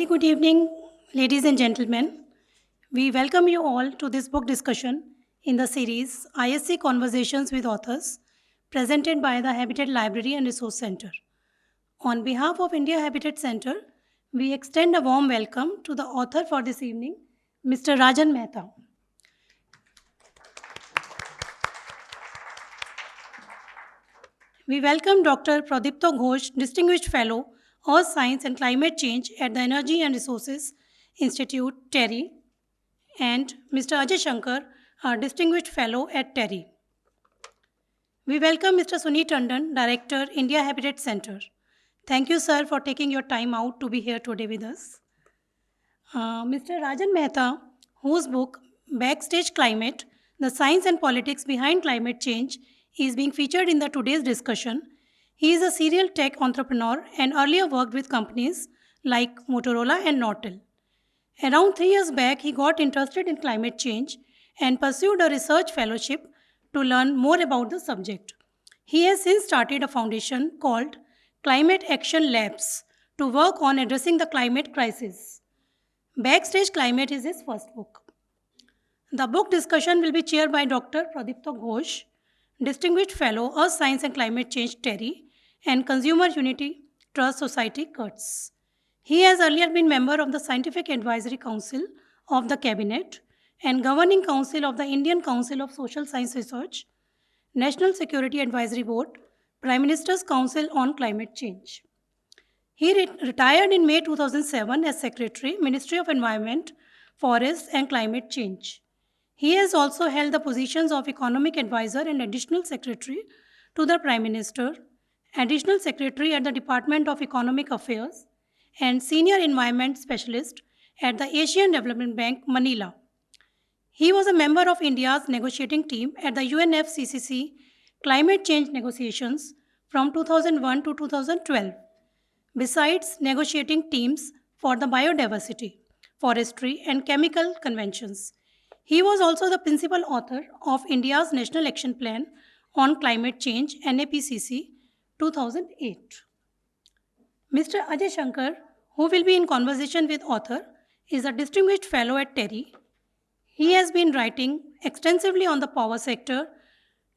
good evening, ladies and gentlemen. We welcome you all to this book discussion in the series IHC Conversations with Authors, presented by the Habitat Library and Resource Center. On behalf of India Habitat Center, we extend a warm welcome to the author for this evening, Mr. Rajan Mehta. We welcome Dr. Prodipto Ghosh, Distinguished Fellow, Earth Science and Climate Change at the Energy and Resources Institute, TERI, and Mr. Ajay Shankar, our Distinguished Fellow at TERI. We welcome Mr. Suneet Tandon, Director, India Habitat Center. Thank you, sir, for taking your time out to be here today with us. Mr. Rajan Mehta, whose book, Backstage Climate, The Science and Politics Behind Climate Change, is being featured in the today's discussion. He is a serial tech entrepreneur and earlier worked with companies like Motorola and Nortel. Around 3 years back, he got interested in climate change and pursued a research fellowship to learn more about the subject. He has since started a foundation called Climate Action Labs to work on addressing the climate crisis. Backstage Climate is his first book. The book discussion will be chaired by Dr. Prodipto Ghosh, Distinguished Fellow, Earth Science and Climate Change, TERI, and Consumer Unity Trust Society, CUTS. He has earlier been member of the Scientific Advisory Council of the Cabinet and Governing Council of the Indian Council of Social Science Research, National Security Advisory Board, Prime Minister's Council on Climate Change. He retired in May 2007 as Secretary, Ministry of Environment, Forests and Climate Change. He has also held the positions of Economic Advisor and Additional Secretary to the Prime Minister, Additional Secretary at the Department of Economic Affairs, and Senior Environment Specialist at the Asian Development Bank, Manila. He was a member of India's negotiating team at the UNFCCC climate change negotiations from 2001 to 2012, besides negotiating teams for the biodiversity, forestry, and chemical conventions. He was also the principal author of India's National Action Plan on Climate Change, NAPCC, 2008. Mr. Ajay Shankar, who will be in conversation with author, is a distinguished fellow at TERI. He has been writing extensively on the power sector,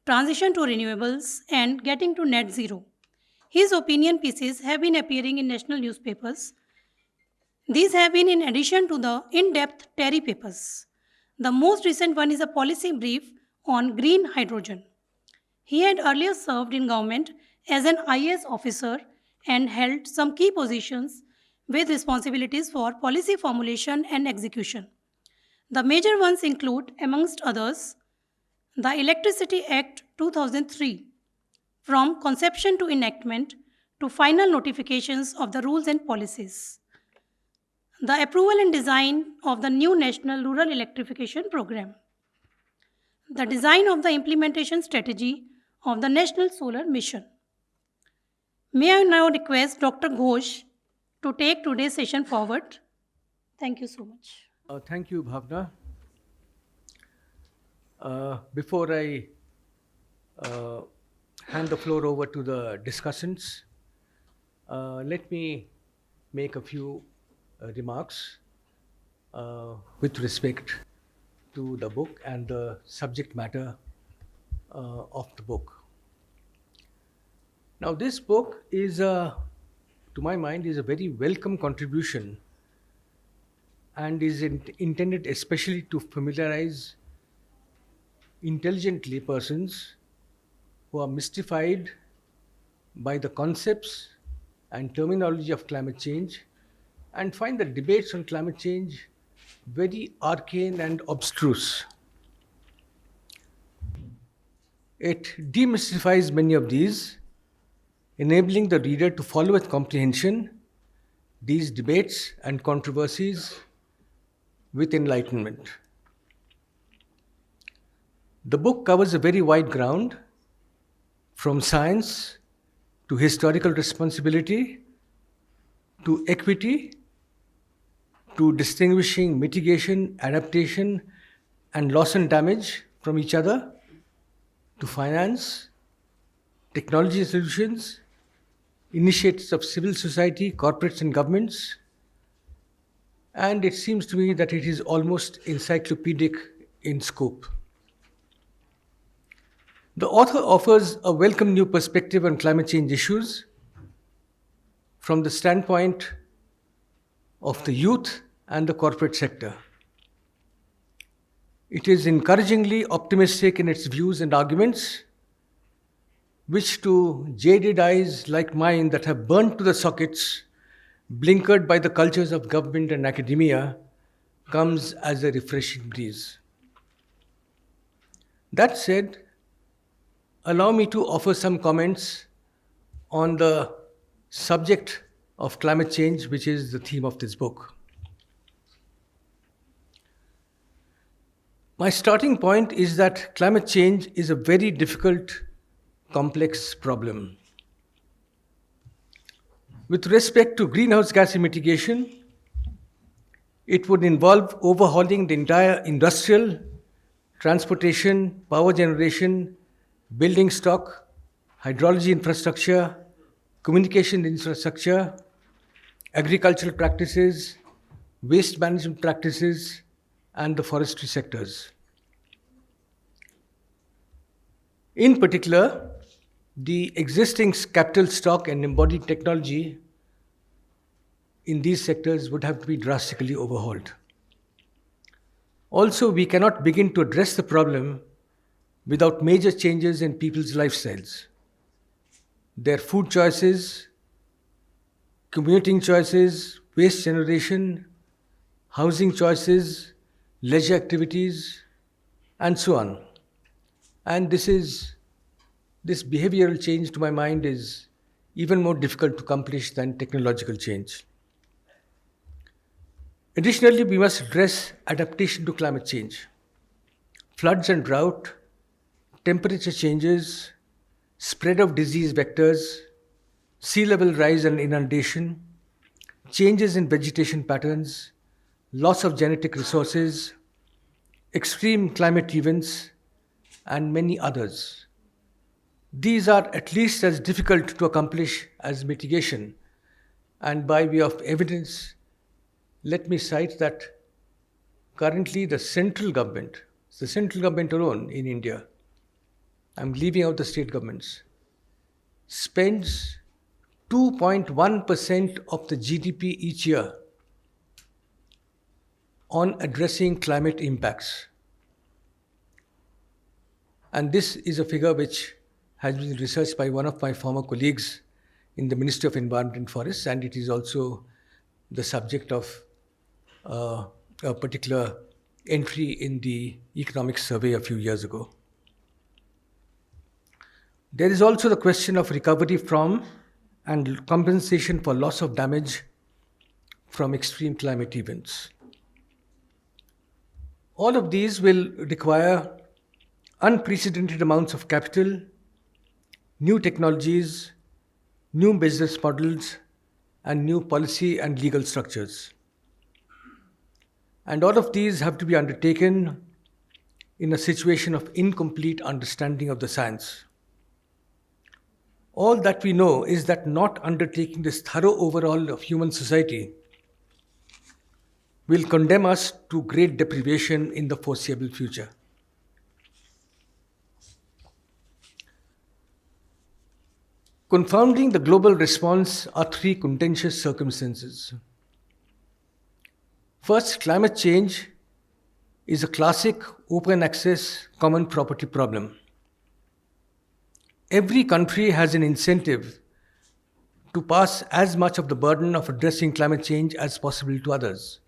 transition to renewables, and getting to net zero. His opinion pieces have been appearing in national newspapers. These have been in addition to the in-depth TERI papers. The most recent one is a policy brief on green hydrogen. He had earlier served in government as an IAS officer and held some key positions with responsibilities for policy formulation and execution. The major ones include, amongst others, the Electricity Act 2003, from conception to enactment to final notifications of the rules and policies. The approval and design of the new National Rural Electrification Program. The design of the implementation strategy of the National Solar Mission. May I now request Dr. Ghosh to take today's session forward. Thank you so much. Thank you, Bhavna. Before I hand the floor over to the discussants, let me make a few remarks with respect to the book and the subject matter of the book. Now, this book is, to my mind, is a very welcome contribution and is intended especially to familiarize intelligent laypersons who are mystified by the concepts and terminology of climate change and find the debates on climate change very arcane and abstruse. It demystifies many of these, enabling the reader to follow with comprehension these debates and controversies with enlightenment. The book covers a very wide ground, from science to historical responsibility to equity to distinguishing mitigation, adaptation, and loss and damage from each other, to finance, technology solutions, initiatives of civil society, corporates and governments, and it seems to me that it is almost encyclopedic in scope. The author offers a welcome new perspective on climate change issues from the standpoint of the youth and the corporate sector. It is encouragingly optimistic in its views and arguments, which to jaded eyes like mine that have burnt to the sockets, blinkered by the cultures of government and academia, comes as a refreshing breeze. That said, allow me to offer some comments on the subject of climate change, which is the theme of this book. My starting point is that climate change is a very difficult, complex problem. With respect to greenhouse gas mitigation, it would involve overhauling the entire industrial, transportation, power generation, building stock, hydrology infrastructure, communication infrastructure, agricultural practices, waste management practices, and the forestry sectors. In particular, the existing capital stock and embodied technology in these sectors would have to be drastically overhauled. Also, we cannot begin to address the problem without major changes in people's lifestyles, their food choices, commuting choices, waste generation, housing choices, leisure activities, and so on. And this behavioral change, to my mind, is even more difficult to accomplish than technological change. Additionally, we must address adaptation to climate change. Floods and drought, temperature changes, spread of disease vectors, sea level rise and inundation, changes in vegetation patterns, loss of genetic resources, extreme climate events, and many others. These are at least as difficult to accomplish as mitigation. And by way of evidence, let me cite that currently the central government alone in India, I'm leaving out the state governments, spends 2.1% of the GDP each year on addressing climate impacts. And this is a figure which has been researched by one of my former colleagues in the Ministry of Environment and Forests, and it is also the subject of a particular entry in the economic survey a few years ago. There is also the question of recovery from and compensation for loss of damage from extreme climate events. All of these will require unprecedented amounts of capital, new technologies, new business models, and new policy and legal structures. And all of these have to be undertaken in a situation of incomplete understanding of the science. All that we know is that not undertaking this thorough overhaul of human society will condemn us to great deprivation in the foreseeable future. Confounding the global response are three contentious circumstances. First, climate change is a classic open access common property problem. Every country has an incentive to pass as much of the burden of addressing climate change as possible to others.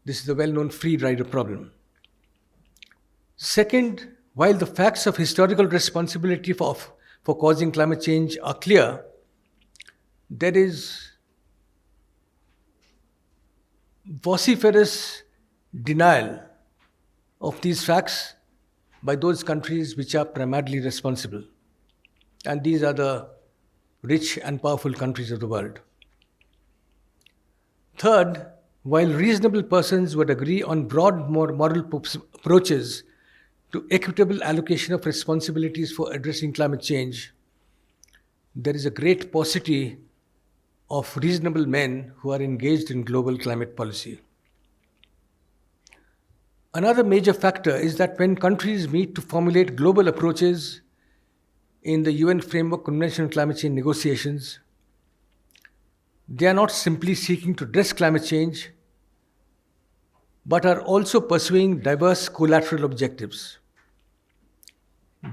This is the well-known free rider problem. Second, while the facts of historical responsibility for causing climate change are clear, there is vociferous denial of these facts by those countries which are primarily responsible. And these are the rich and powerful countries of the world. Third, while reasonable persons would agree on broad moral approaches to equitable allocation of responsibilities for addressing climate change, there is a great paucity of reasonable men who are engaged in global climate policy. Another major factor is that when countries meet to formulate global approaches in the UN Framework Convention on Climate Change negotiations, they are not simply seeking to address climate change, but are also pursuing diverse collateral objectives.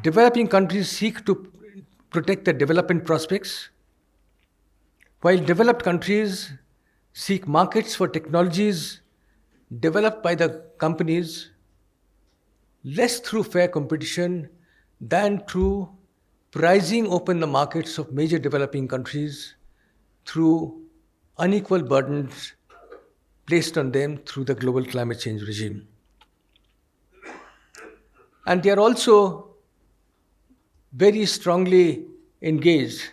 Developing countries seek to protect their development prospects, while developed countries seek markets for technologies developed by the companies less through fair competition than through pricing open the markets of major developing countries through unequal burdens placed on them through the global climate change regime. And they are also very strongly engaged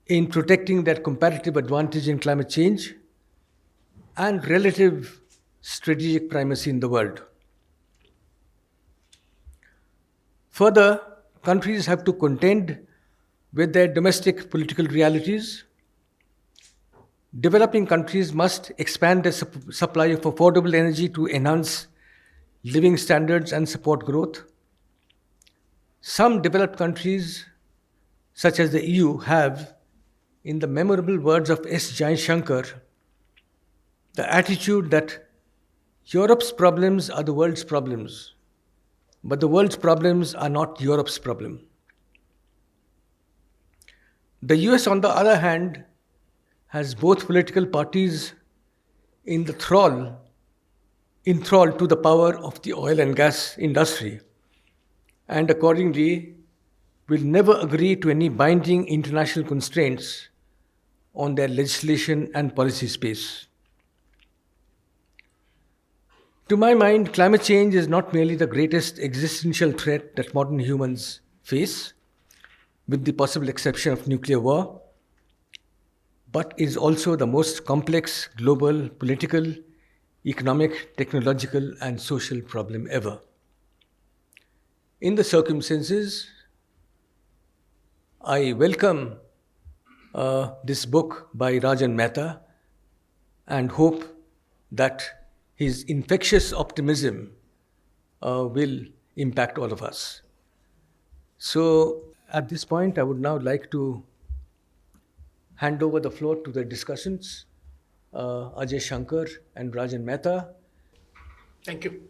in protecting their comparative advantage in climate change and relative strategic primacy in the world. Further, countries have to contend with their domestic political realities. Developing countries must expand their supply of affordable energy to enhance living standards and support growth. Some developed countries, such as the EU, have, in the memorable words of Ajay Shankar, the attitude that Europe's problems are the world's problems, but the world's problems are not Europe's problem. The US, on the other hand, has both political parties enthralled to the power of the oil and gas industry, and accordingly will never agree to any binding international constraints on their legislation and policy space. To my mind, climate change is not merely the greatest existential threat that modern humans face, with the possible exception of nuclear war, but is also the most complex global political, economic, technological, and social problem ever. In the circumstances, I welcome this book by Rajan Mehta and hope that his infectious optimism will impact all of us. So at this point, I would now like to hand over the floor to the discussants, Ajay Shankar and Rajan Mehta. Thank you.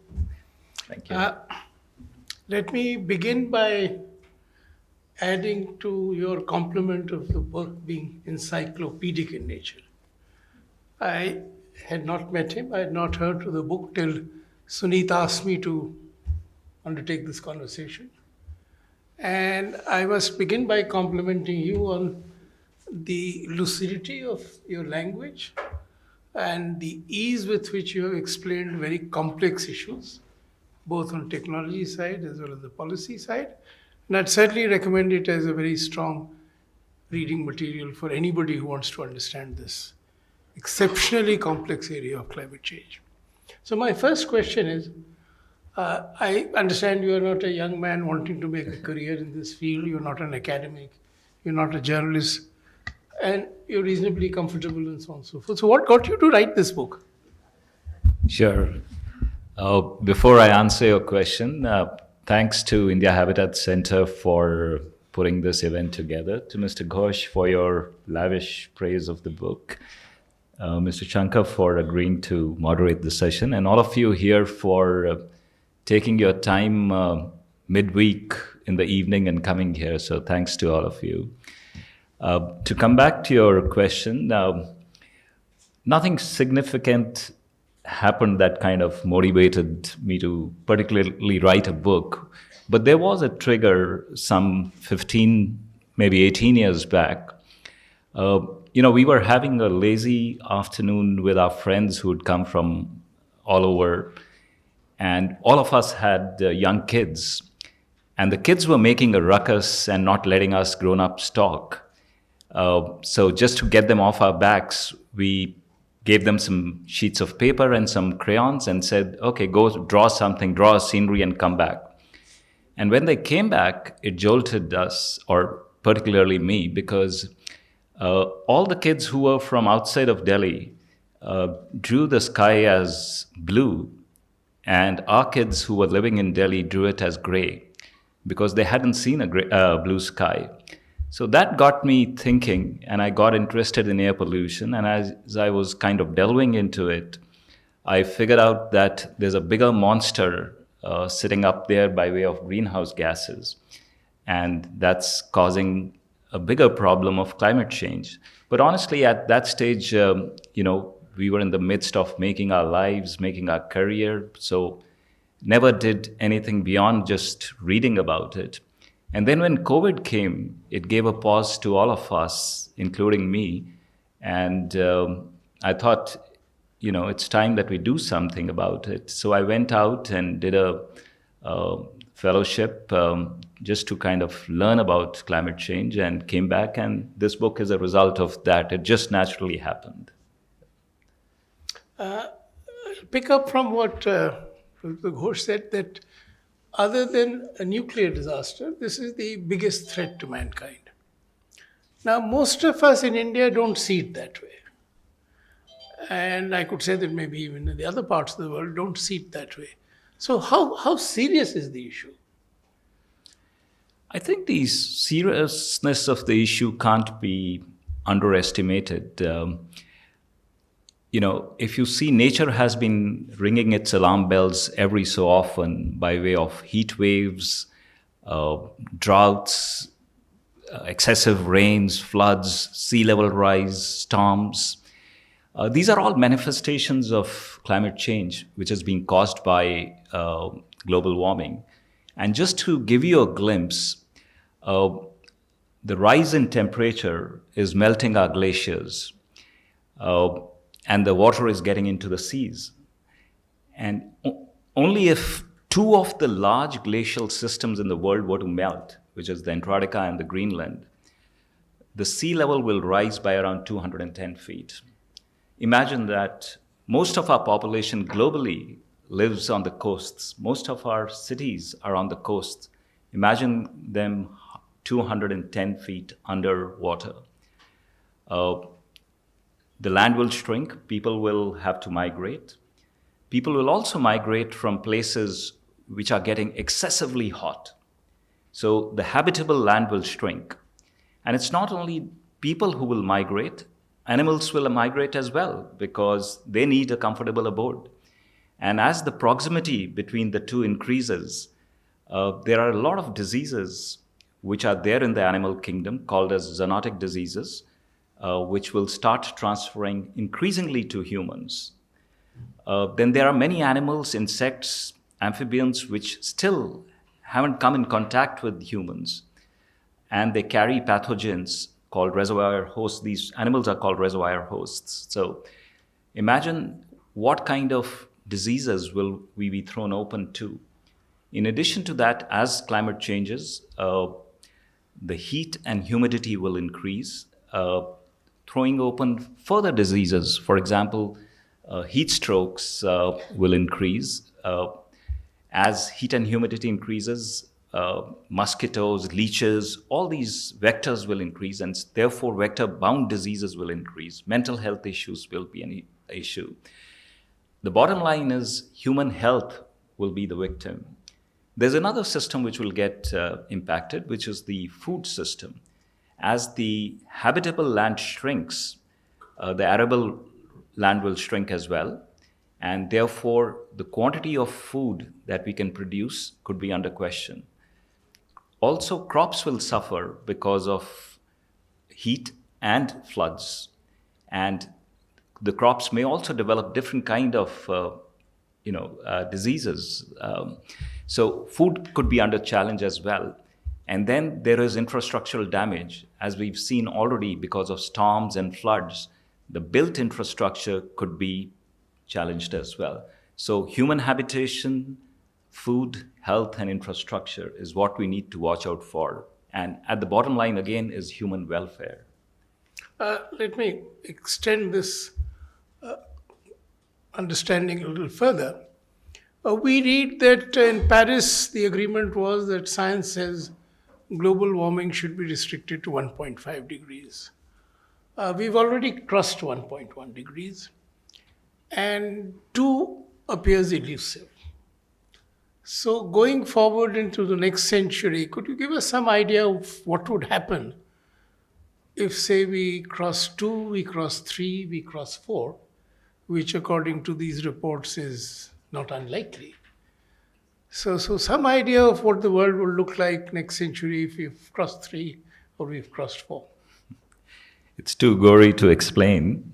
Thank you. Let me begin by adding to your compliment of the book being encyclopedic in nature. I had not met him, I had not heard of the book till Sunit asked me to undertake this conversation. And I must begin by complimenting you on the lucidity of your language and the ease with which you have explained very complex issues, both on technology side as well as the policy side. And I'd certainly recommend it as a very strong reading material for anybody who wants to understand this exceptionally complex area of climate change. So my first question is, I understand you are not a young man wanting to make a career in this field, you're not an academic, you're not a journalist, and you're reasonably comfortable and so on and so forth. So what got you to write this book? Sure. Before I answer your question, thanks to India Habitat Center for putting this event together, to Mr. Ghosh for your lavish praise of the book, Mr. Shankar for agreeing to moderate the session, and all of you here for taking your time midweek in the evening and coming here. So thanks to all of you. To come back to your question, nothing significant happened that kind of motivated me to particularly write a book. But there was a trigger some 15, maybe 18 years back. We were having a lazy afternoon with our friends who had come from all over. And all of us had young kids. And the kids were making a ruckus and not letting us grown-ups talk. So just to get them off our backs, we gave them some sheets of paper and some crayons and said, okay, go draw something, draw a scenery and come back. And when they came back, it jolted us, or particularly me, because all the kids who were from outside of Delhi drew the sky as blue And our kids who were living in Delhi drew it as gray because they hadn't seen a blue sky. So that got me thinking, and I got interested in air pollution. And as I was kind of delving into it, I figured out that there's a bigger monster sitting up there by way of greenhouse gases. And that's causing a bigger problem of climate change. But honestly, at that stage, we were in the midst of making our lives, making our career. So never did anything beyond just reading about it. And then when COVID came, it gave a pause to all of us, including me. And I thought, it's time that we do something about it. So I went out and did a fellowship just to kind of learn about climate change, and came back. And this book is a result of that. It just naturally happened. Pick up from what Prodipto Ghosh said, that other than a nuclear disaster, this is the biggest threat to mankind. Now, most of us in India don't see it that way. And I could say that maybe even in the other parts of the world don't see it that way. So how serious is the issue? I think the seriousness of the issue can't be underestimated. If you see, nature has been ringing its alarm bells every so often by way of heat waves, droughts, excessive rains, floods, sea level rise, storms. These are all manifestations of climate change, which is being caused by global warming. And just to give you a glimpse, the rise in temperature is melting our glaciers. And the water is getting into the seas. And only if two of the large glacial systems in the world were to melt, which is the Antarctica and the Greenland, the sea level will rise by around 210 feet. Imagine that most of our population globally lives on the coasts. Most of our cities are on the coast. Imagine them 210 feet underwater. The land will shrink, people will have to migrate. People will also migrate from places which are getting excessively hot. So the habitable land will shrink. And it's not only people who will migrate, animals will migrate as well because they need a comfortable abode. And as the proximity between the two increases, there are a lot of diseases which are there in the animal kingdom called as zoonotic diseases, which will start transferring increasingly to humans. Then there are many animals, insects, amphibians, which still haven't come in contact with humans. And they carry pathogens called reservoir hosts. These animals are called reservoir hosts. So imagine what kind of diseases will we be thrown open to. In addition to that, as climate changes, the heat and humidity will increase, throwing open further diseases. For example, heat strokes will increase. As heat and humidity increases, mosquitoes, leeches, all these vectors will increase, and therefore vector-bound diseases will increase. Mental health issues will be an issue. The bottom line is human health will be the victim. There's another system which will get impacted, which is the food system. As the habitable land shrinks, the arable land will shrink as well. And therefore, the quantity of food that we can produce could be under question. Also, crops will suffer because of heat and floods. And the crops may also develop different kind of diseases. So food could be under challenge as well. And then there is infrastructural damage, as we've seen already because of storms and floods. The built infrastructure could be challenged as well. So human habitation, food, health, and infrastructure is what we need to watch out for. And at the bottom line, again, is human welfare. Let me extend this understanding a little further. We read that in Paris, the agreement was that science says global warming should be restricted to 1.5 degrees. We've already crossed 1.1 degrees, and 2 appears elusive. So, going forward into the next century, could you give us some idea of what would happen if, say, we cross 2, we cross 3, we cross 4, which according to these reports is not unlikely? So some idea of what the world will look like next century if we've crossed 3 or we've crossed 4. It's too gory to explain.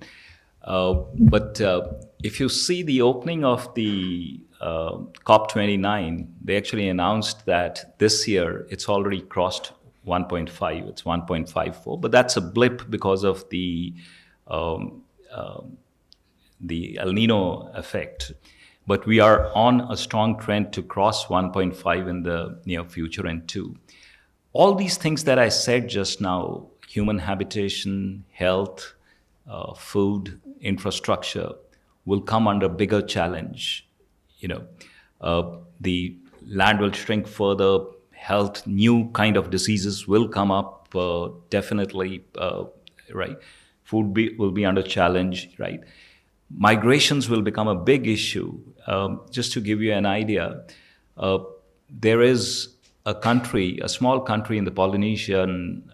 But if you see the opening of the COP29, they actually announced that this year it's already crossed 1.5, it's 1.54, but that's a blip because of the El Nino effect. But we are on a strong trend to cross 1.5 in the near future and 2. All these things that I said just now, human habitation, health, food, infrastructure, will come under bigger challenge. The land will shrink further, health, new kind of diseases will come up, definitely, right? Food will be under challenge, right? Migrations will become a big issue. Just to give you an idea, there is a small country in the Polynesian,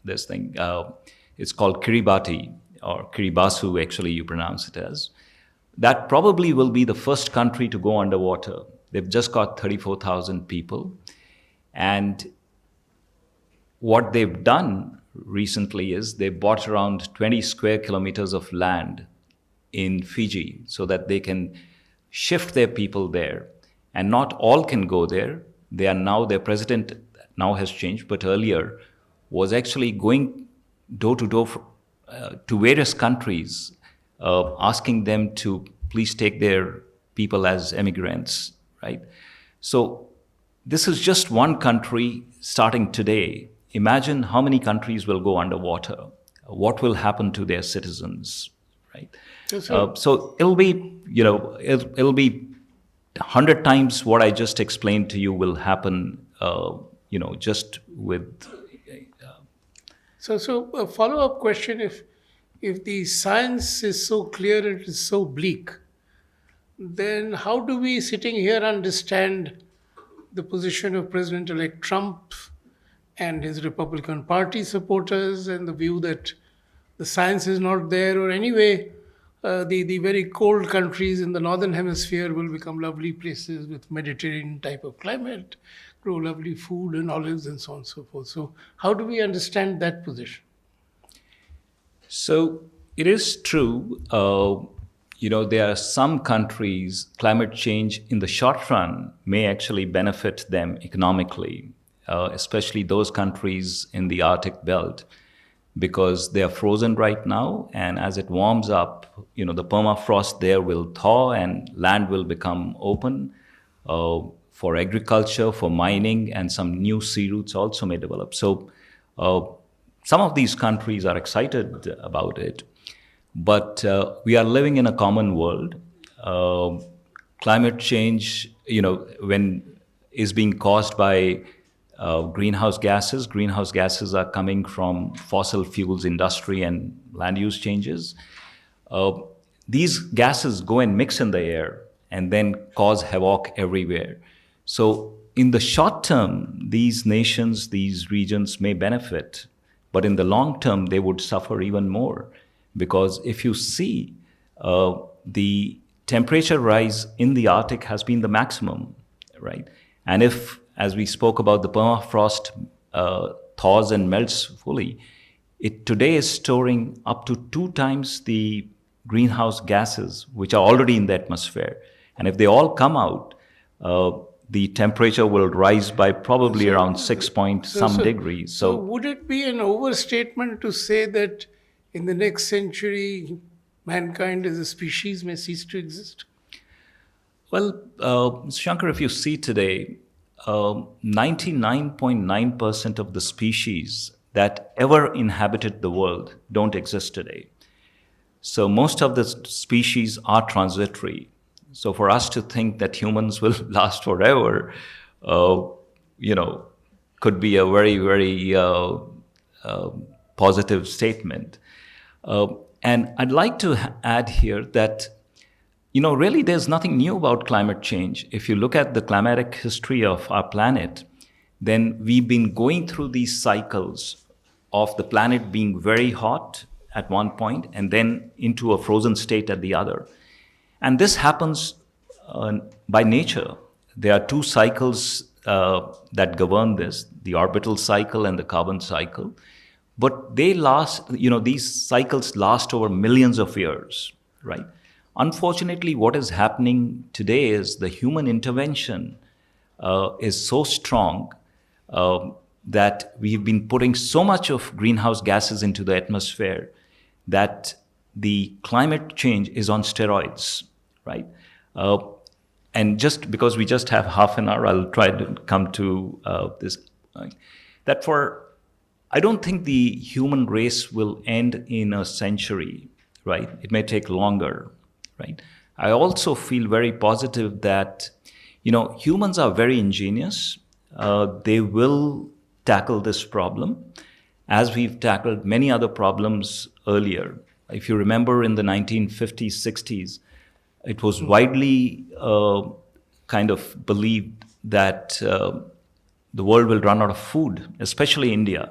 it's called Kiribati, or Kiribati, actually you pronounce it as. That probably will be the first country to go underwater. They've just got 34,000 people. And what they've done recently is they bought around 20 square kilometers of land in Fiji so that they can shift their people there. And not all can go there. Their president now has changed, but earlier was actually going door to door to various countries, asking them to please take their people as immigrants, right? So this is just one country starting today. Imagine how many countries will go underwater. What will happen to their citizens, right? So it'll be, it'll be 100 times what I just explained to you will happen, just with. So a follow-up question: if the science is so clear and it is so bleak, then how do we, sitting here, understand the position of President-elect Trump and his Republican Party supporters, and the view that the science is not there, or anyway, the very cold countries in the northern hemisphere will become lovely places with Mediterranean type of climate, grow lovely food and olives and so on and so forth. So how do we understand that position? So it is true, there are some countries, climate change in the short run may actually benefit them economically, especially those countries in the Arctic belt, because they are frozen right now. And as it warms up, the permafrost there will thaw and land will become open for agriculture, for mining, and some new sea routes also may develop. So some of these countries are excited about it. But we are living in a common world. Climate change, is being caused by greenhouse gases. Greenhouse gases are coming from fossil fuels industry and land use changes. These gases go and mix in the air and then cause havoc everywhere. So in the short term, these nations, these regions may benefit, but in the long term, they would suffer even more. Because if you see, the temperature rise in the Arctic has been the maximum, right? And if, as we spoke about, the permafrost thaws and melts fully, it today is storing up to 2 times the greenhouse gases, which are already in the atmosphere. And if they all come out, the temperature will rise by probably around 6 point some degrees. So would it be an overstatement to say that in the next century, mankind as a species may cease to exist? Well, Mr. Shankar, if you see today, 99.9% of the species that ever inhabited the world don't exist today. So most of the species are transitory. So for us to think that humans will last forever, could be a very, very positive statement. And I'd like to add here that really there's nothing new about climate change. If you look at the climatic history of our planet, then we've been going through these cycles of the planet being very hot at one point and then into a frozen state at the other. And this happens by nature. There are two cycles that govern this, the orbital cycle and the carbon cycle. But they last, these cycles last over millions of years, right? Unfortunately, what is happening today is the human intervention is so strong that we've been putting so much of greenhouse gases into the atmosphere that the climate change is on steroids, right? And just because we just have half an hour, I'll try to come to this. That I don't think the human race will end in a century, right? It may take longer, right? I also feel very positive that, humans are very ingenious. They will tackle this problem as we've tackled many other problems earlier. If you remember in the 1950s, 60s, it was widely kind of believed that the world will run out of food, especially India.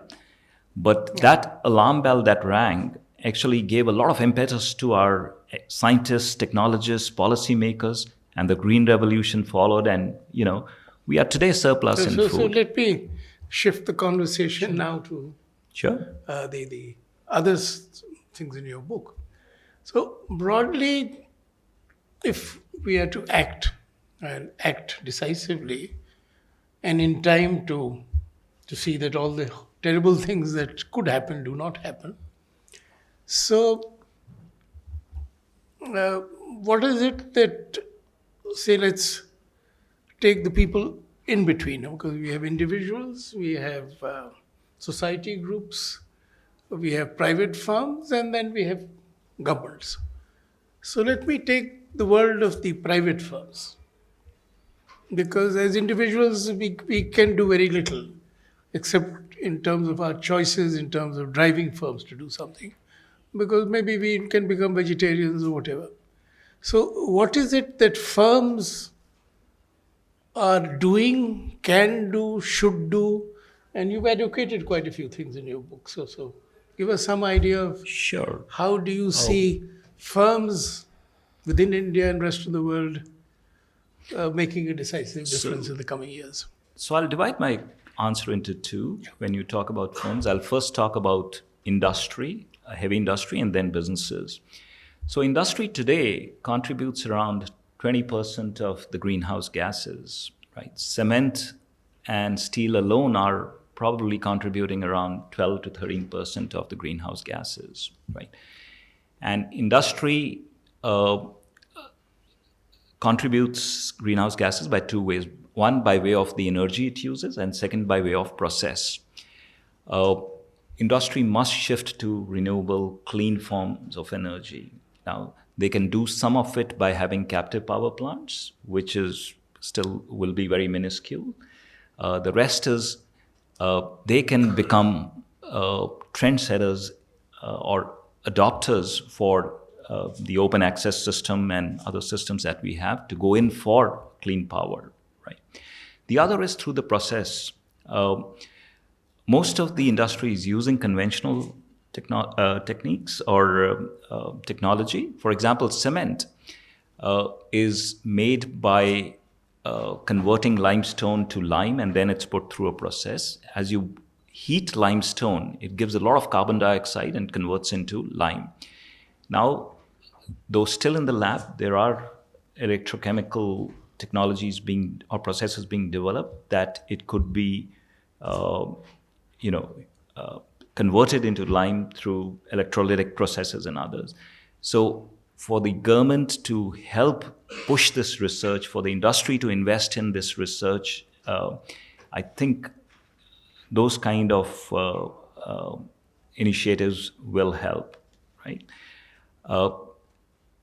But that alarm bell that rang actually gave a lot of impetus to our scientists, technologists, policymakers, and the Green Revolution followed. And, we are today surplus in food. So let me shift the conversation now to Sure. the other things in your book. So broadly, if we are to act and act decisively and in time to see that all the terrible things that could happen do not happen. So what is it that, say, let's take the people in between, because we have individuals, we have society groups, we have private firms, and then we have governments. So let me take the world of the private firms, because as individuals, we can do very little, except in terms of our choices, in terms of driving firms to do something, because maybe we can become vegetarians or whatever. So what is it that firms are doing, can do, should do? And you've advocated quite a few things in your book. So give us some idea of Sure. how do you see firms within India and rest of the world making a decisive difference in the coming years? So I'll divide my answer into two. When you talk about firms, I'll first talk about industry, heavy industry, and then businesses. So industry today contributes around 20% of the greenhouse gases, right? Cement and steel alone are probably contributing around 12 to 13% of the greenhouse gases, right? And industry contributes greenhouse gases by two ways. One, by way of the energy it uses, and second, by way of process. Industry must shift to renewable, clean forms of energy. Now, they can do some of it by having captive power plants, which is still will be very minuscule. The rest is they can become trendsetters or adopters for the open access system and other systems that we have to go in for clean power, right? The other is through the process. Most of the industry is using conventional techniques or technology. For example, cement is made by converting limestone to lime, and then it's put through a process. As you heat limestone, it gives a lot of carbon dioxide and converts into lime. Now, though still in the lab, there are electrochemical technologies or processes being developed that it could be, converted into lime through electrolytic processes and others. So for the government to help push this research, for the industry to invest in this research, I think those kind of initiatives will help, right?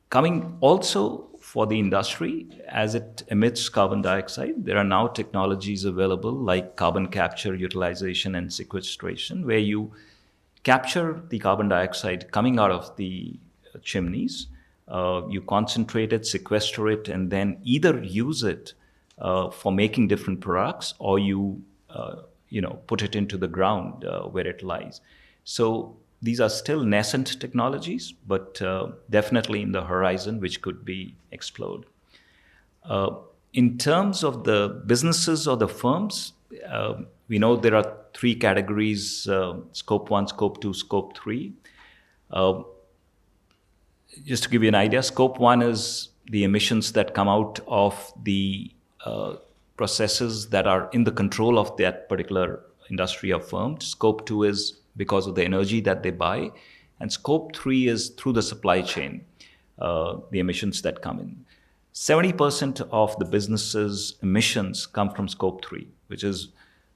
Coming also for the industry, as it emits carbon dioxide, there are now technologies available like carbon capture, utilization, and sequestration, where you capture the carbon dioxide coming out of the chimneys, you concentrate it, sequester it, and then either use it for making different products, or you put it into the ground where it lies. So these are still nascent technologies, but definitely in the horizon, which could be explored. In terms of the businesses or the firms, we know there are three categories: Scope 1, Scope 2, Scope 3. Just to give you an idea, Scope 1 is the emissions that come out of the processes that are in the control of that particular industry or firm. Scope 2 is because of the energy that they buy. And Scope 3 is through the supply chain, the emissions that come in. 70% of the business's emissions come from Scope 3,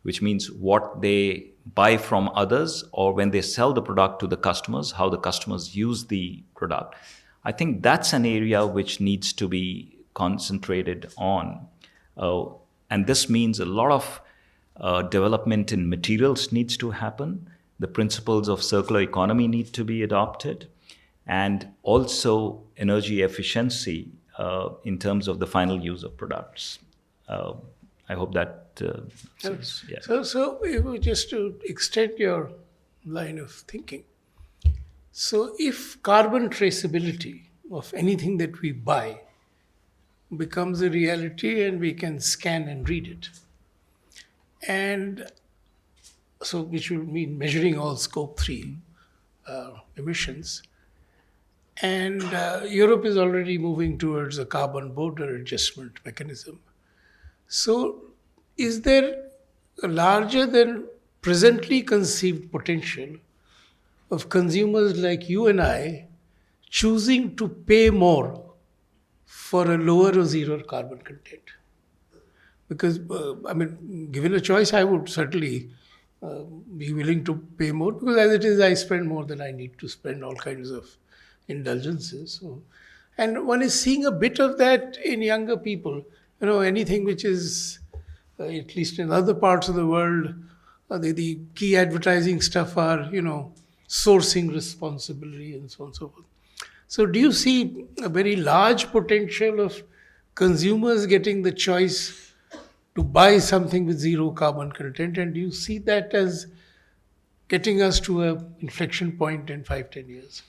which means what they buy from others, or when they sell the product to the customers, how the customers use the product. I think that's an area which needs to be concentrated on. And this means a lot of development in materials needs to happen. The principles of circular economy need to be adopted, and also energy efficiency in terms of the final use of products. I hope that. Yeah. So just to extend your line of thinking, so if carbon traceability of anything that we buy becomes a reality and we can scan and read it, and so which will mean measuring all Scope 3 emissions, and Europe is already moving towards a carbon border adjustment mechanism. So is there a larger than presently conceived potential of consumers like you and I choosing to pay more for a lower or zero carbon content? Because, given a choice, I would certainly be willing to pay more, because as it is, I spend more than I need to spend, all kinds of indulgences. So, and one is seeing a bit of that in younger people. Anything which is, at least in other parts of the world, the key advertising stuff are, sourcing responsibility and so on and so forth. So do you see a very large potential of consumers getting the choice to buy something with zero carbon content? And do you see that as getting us to an inflection point in 5-10 years?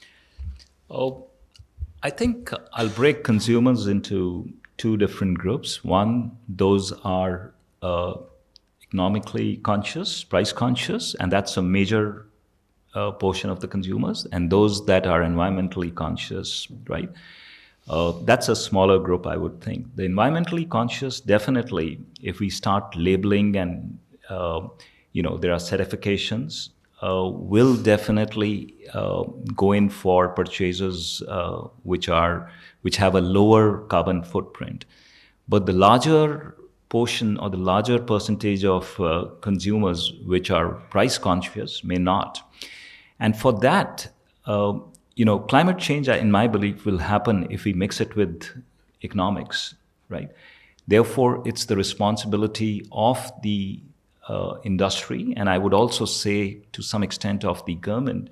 I think I'll break consumers into two different groups. One, those are economically conscious, price conscious, and that's a major portion of the consumers, and those that are environmentally conscious, right? That's a smaller group, I would think. The environmentally conscious, definitely, if we start labeling and, there are certifications, will definitely go in for purchases which have a lower carbon footprint. But the larger portion or the larger percentage of consumers which are price conscious may not. And for that, climate change, in my belief, will happen if we mix it with economics, right? Therefore, it's the responsibility of the industry, and I would also say to some extent of the government,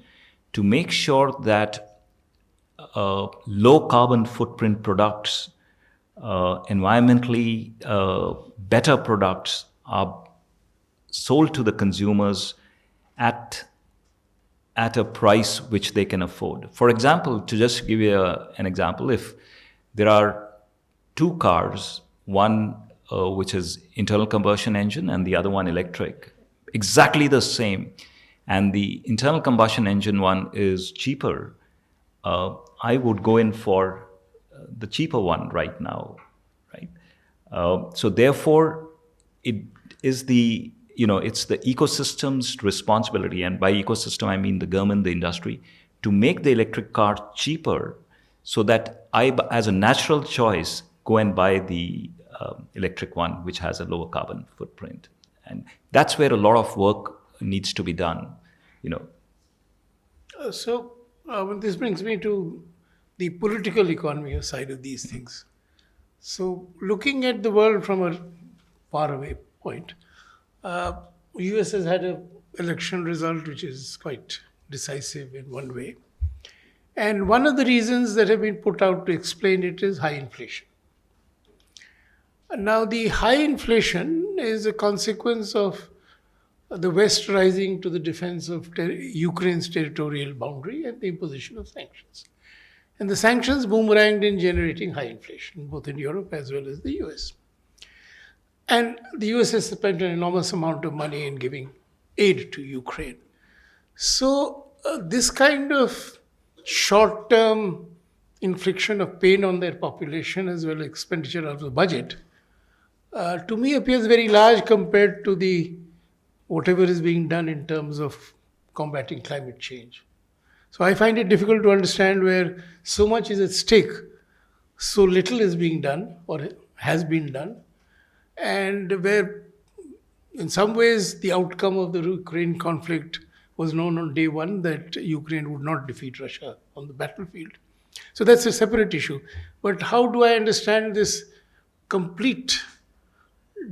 to make sure that low carbon footprint products, environmentally better products are sold to the consumers at a price which they can afford. For example, to just give you an example, if there are two cars, one which is internal combustion engine and the other one electric, exactly the same, and the internal combustion engine one is cheaper, I would go in for the cheaper one right now, right? So therefore, it is it's the ecosystem's responsibility, and by ecosystem I mean the government, the industry, to make the electric car cheaper, so that I, as a natural choice, go and buy the electric one, which has a lower carbon footprint. And that's where a lot of work needs to be done, So this brings me to the political economy side of these things. So looking at the world from a faraway point, US has had an election result which is quite decisive in one way. And one of the reasons that have been put out to explain it is high inflation. Now, the high inflation is a consequence of the West rising to the defense of Ukraine's territorial boundary and the imposition of sanctions. And the sanctions boomeranged in generating high inflation, both in Europe as well as the US. And the US has spent an enormous amount of money in giving aid to Ukraine. So, this kind of short term infliction of pain on their population as well as expenditure of the budget, to me appears very large compared to the whatever is being done in terms of combating climate change. So I find it difficult to understand where so much is at stake, so little is being done or has been done, and where in some ways the outcome of the Ukraine conflict was known on day one, that Ukraine would not defeat Russia on the battlefield. So that's a separate issue. But how do I understand this complete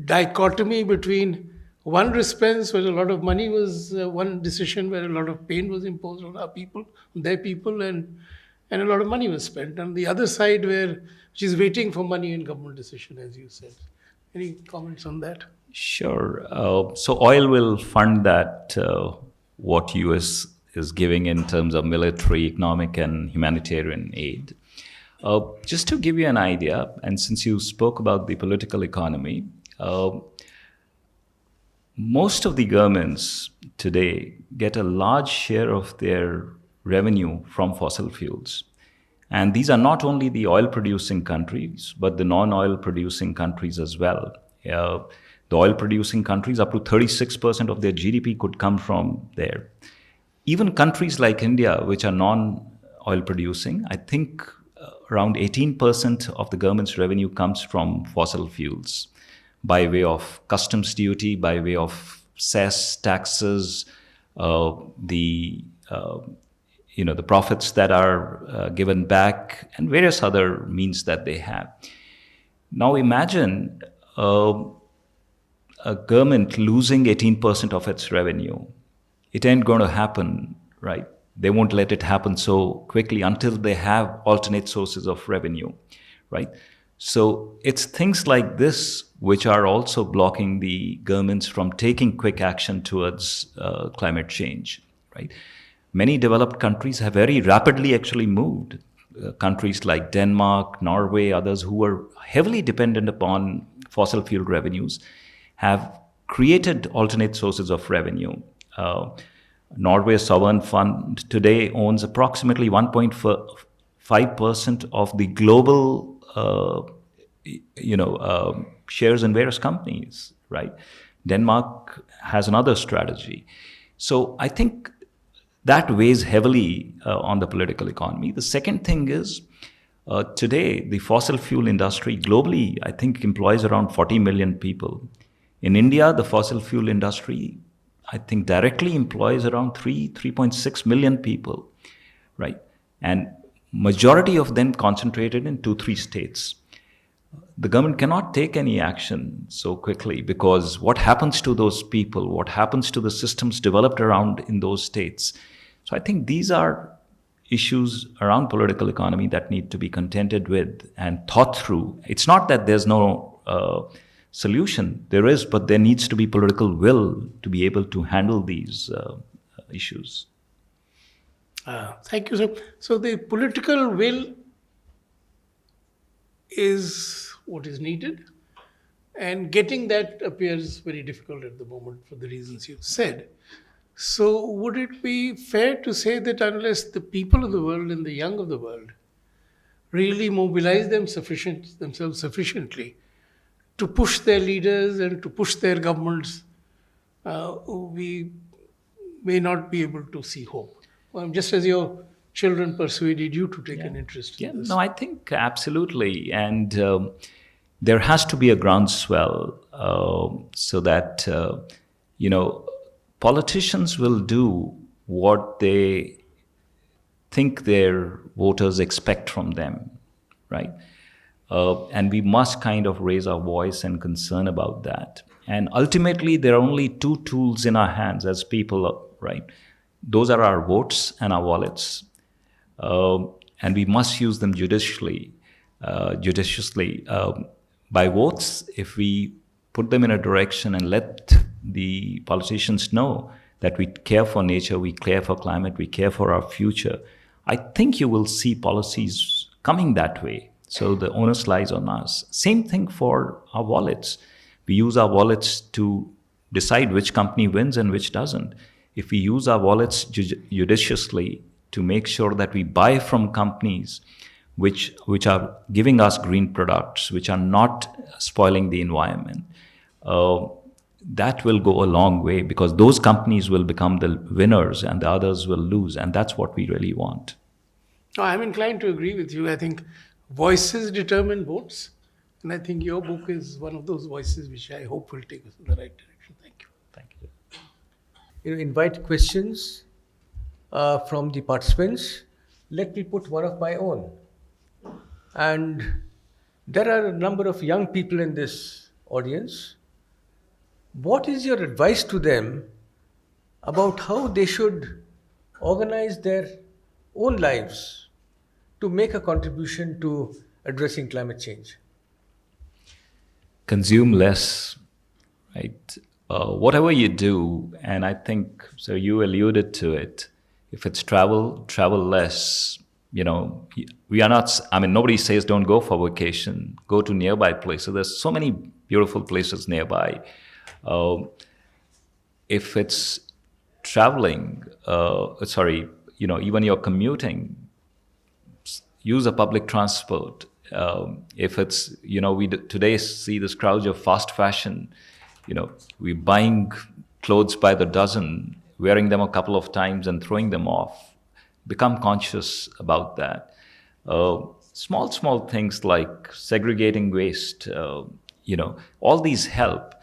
dichotomy between one response where a lot of money was one decision, where a lot of pain was imposed on our people, on their people, and a lot of money was spent. And the other side where she's waiting for money and government decision, as you said. Any comments on that? Sure. So oil will fund that, what US is giving in terms of military, economic, and humanitarian aid. Just to give you an idea, and since you spoke about the political economy, most of the governments today get a large share of their revenue from fossil fuels. And these are not only the oil producing countries, but the non-oil producing countries as well. The oil producing countries, up to 36% of their GDP could come from there. Even countries like India, which are non-oil producing, I think around 18% of the government's revenue comes from fossil fuels, by way of customs duty, by way of cess, taxes, the profits that are given back, and various other means that they have. Now imagine a government losing 18% of its revenue. It ain't going to happen, right? They won't let it happen so quickly until they have alternate sources of revenue, right? So it's things like this which are also blocking the governments from taking quick action towards climate change, right? Many developed countries have very rapidly actually moved. Countries like Denmark, Norway, others who were heavily dependent upon fossil fuel revenues have created alternate sources of revenue. Norway's sovereign fund today owns approximately 1.5% of the global shares in various companies, right? Denmark has another strategy. So I think that weighs heavily on the political economy. The second thing is, today, the fossil fuel industry globally, I think, employs around 40 million people. In India, the fossil fuel industry, I think, directly employs around 3.6 million people, right? And majority of them concentrated in 2-3 states. The government cannot take any action so quickly, because what happens to those people? What happens to the systems developed around in those states? So I think these are issues around political economy that need to be contended with and thought through. It's not that there's no solution. There is, but there needs to be political will to be able to handle these issues. Thank you, sir. So the political will is what is needed, and getting that appears very difficult at the moment for the reasons you said. So would it be fair to say that unless the people of the world and the young of the world really mobilize themselves sufficiently to push their leaders and to push their governments, we may not be able to see hope? Just as your children persuaded you to take an interest in this. No, I think absolutely. And there has to be a groundswell so that, politicians will do what they think their voters expect from them, right? And we must kind of raise our voice and concern about that. And ultimately, there are only two tools in our hands as people, right? Those are our votes and our wallets. and we must use them judiciously. By votes, if we put them in a direction and let the politicians know that we care for nature, we care for climate, we care for our future, I think you will see policies coming that way. So the onus lies on us. Same thing for our wallets. We use our wallets to decide which company wins and which doesn't. If we use our wallets judiciously to make sure that we buy from companies which are giving us green products, which are not spoiling the environment, that will go a long way, because those companies will become the winners and the others will lose, and that's what we really want. No, I'm inclined to agree with you. I think voices determine votes, and I think your book is one of those voices which I hope will take us in the right direction. Thank you. Thank you. Invite questions from the participants. Let me put one of my own. And there are a number of young people in this audience. What is your advice to them about how they should organize their own lives to make a contribution to addressing climate change? Consume less, right? Whatever you do, and I think, so you alluded to it, if it's travel less. We are not, nobody says don't go for vacation, go to nearby places. There's so many beautiful places nearby. If it's traveling, even you're commuting, use a public transport. If it's, we today see this crowd of fast fashion, we're buying clothes by the dozen, wearing them a couple of times and throwing them off. Become conscious about that. Small things like segregating waste, all these help.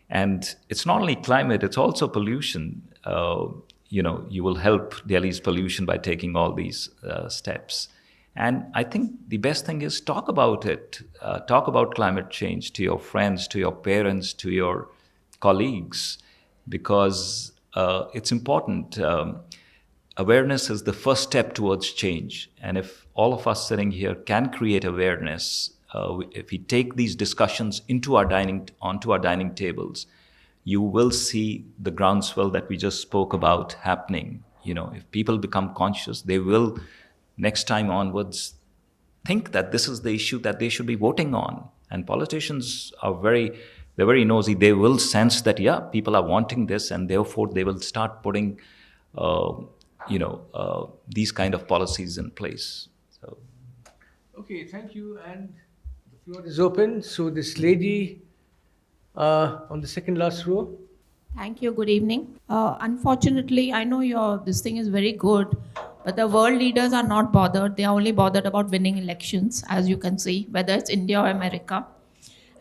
And it's not only climate, it's also pollution. You will help Delhi's pollution by taking all these steps. And I think the best thing is talk about it. Talk about climate change to your friends, to your parents, to your colleagues, because it's important. Awareness is the first step towards change. And if all of us sitting here can create awareness, if we take these discussions onto our dining tables, you will see the groundswell that we just spoke about happening. If people become conscious, they will, next time onwards, think that this is the issue that they should be voting on. And politicians are they're very nosy. They will sense that, people are wanting this, and therefore they will start putting these kind of policies in place. So. Okay, thank you. And the floor is open. So this lady on the second last row. Thank you. Good evening. Unfortunately, I know this thing is very good, but the world leaders are not bothered. They are only bothered about winning elections, as you can see, whether it's India or America.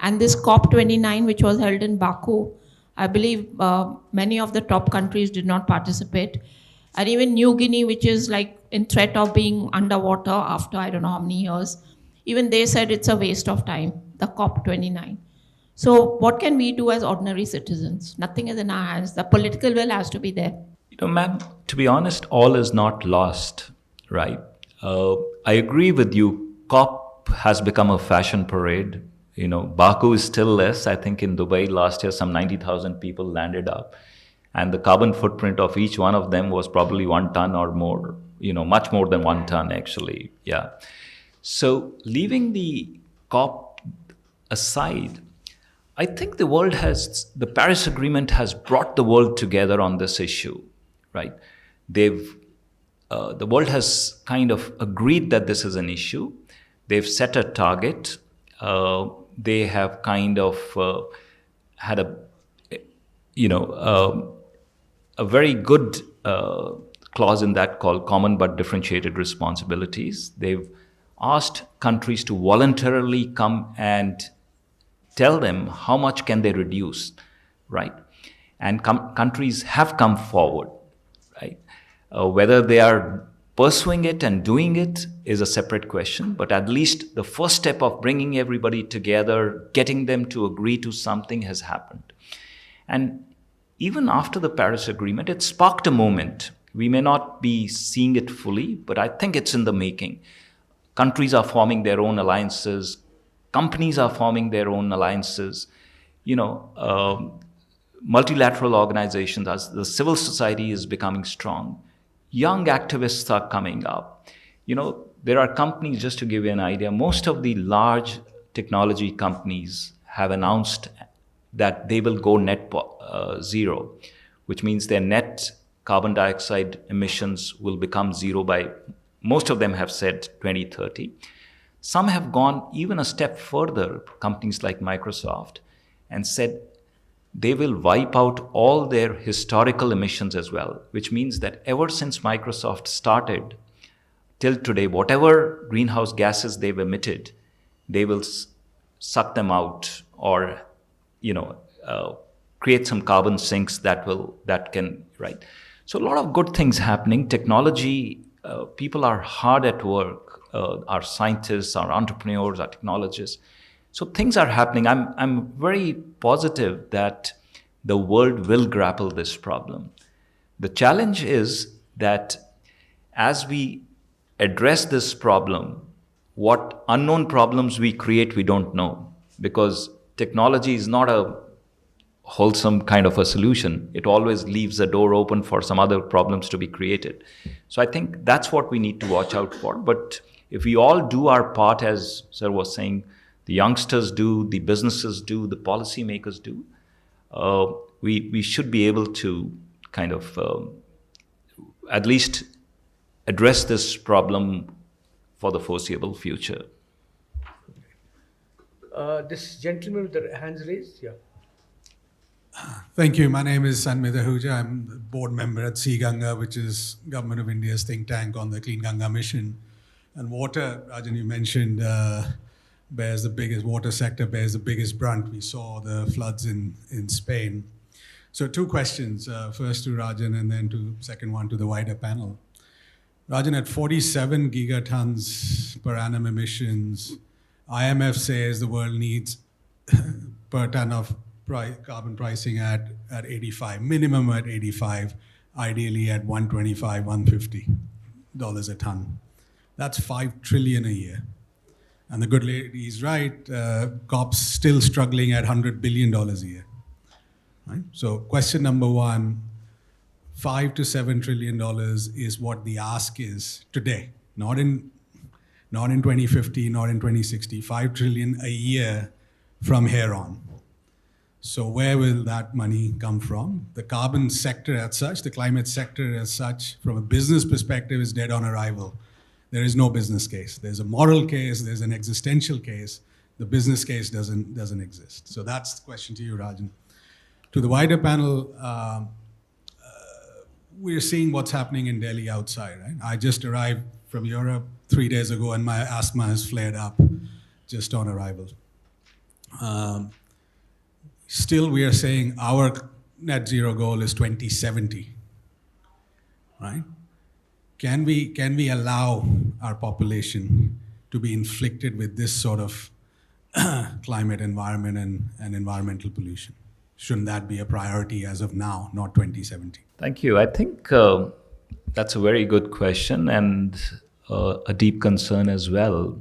And this COP29, which was held in Baku, I believe many of the top countries did not participate. And even New Guinea, which is like in threat of being underwater after I don't know how many years, even they said it's a waste of time, the COP29. So what can we do as ordinary citizens? Nothing is in our hands. The political will has to be there. Ma'am, to be honest, all is not lost, right? I agree with you. COP has become a fashion parade. Baku is still less. I think in Dubai last year, some 90,000 people landed up. And the carbon footprint of each one of them was probably 1 ton or more, much more than 1 ton actually. Yeah. So leaving the COP aside, I think the Paris Agreement has brought the world together on this issue, right? The world has kind of agreed that this is an issue. They've set a target. They have kind of had a very good clause in that called common but differentiated responsibilities. They've asked countries to voluntarily come and tell them how much can they reduce, right? And countries have come forward, right? Whether they are pursuing it and doing it is a separate question, but at least the first step of bringing everybody together, getting them to agree to something has happened. And even after the Paris Agreement, it sparked a moment. We may not be seeing it fully, but I think it's in the making. Countries are forming their own alliances. Companies are forming their own alliances. Multilateral organizations, as the civil society is becoming strong. Young activists are coming up. There are companies, just to give you an idea, most of the large technology companies have announced that they will go net zero, which means their net carbon dioxide emissions will become zero by, most of them have said 2030. Some have gone even a step further, companies like Microsoft, and said they will wipe out all their historical emissions as well, which means that ever since Microsoft started till today, whatever greenhouse gases they've emitted, they will suck them out, or create some carbon sinks that can, right? So a lot of good things happening. Technology, people are hard at work. Our scientists, our entrepreneurs, our technologists. So things are happening. I'm very positive that the world will grapple this problem. The challenge is that as we address this problem, what unknown problems we create, we don't know, because technology is not a wholesome kind of a solution. It always leaves a door open for some other problems to be created. So I think that's what we need to watch out for. But if we all do our part, as Sir was saying, the youngsters do, the businesses do, the policymakers do, we should be able to kind of at least address this problem for the foreseeable future. This gentleman with the hands raised, yeah. Thank you. My name is Sanmit Ahuja. I'm a board member at Sea Ganga, which is Government of India's think tank on the Clean Ganga mission. And water, Rajan, you mentioned, bears the biggest, water sector bears the biggest brunt. We saw the floods in Spain. So two questions, first to Rajan and then second one to the wider panel. Rajan, at 47 gigatons per annum emissions, IMF says the world needs per ton of carbon pricing at 85, minimum at 85, ideally at 125, $150 a ton. That's 5 trillion a year. And the good lady is right, COP's still struggling at $100 billion a year. Right? So question number one, $5 to $7 trillion is what the ask is today, not in 2050, not in 2060, 5 trillion a year from here on. So where will that money come from? The carbon sector as such, the climate sector as such, from a business perspective, is dead on arrival. There is no business case. There's a moral case, there's an existential case. The business case doesn't exist. So that's the question to you, Rajan. To the wider panel, we're seeing what's happening in Delhi outside, right? I just arrived from Europe 3 days ago and my asthma has flared up just on arrival. Still, we are saying our net zero goal is 2070, right? Can we allow our population to be inflicted with this sort of climate, environment, and environmental pollution? Shouldn't that be a priority as of now, not 2070? Thank you. I think that's a very good question and a deep concern as well.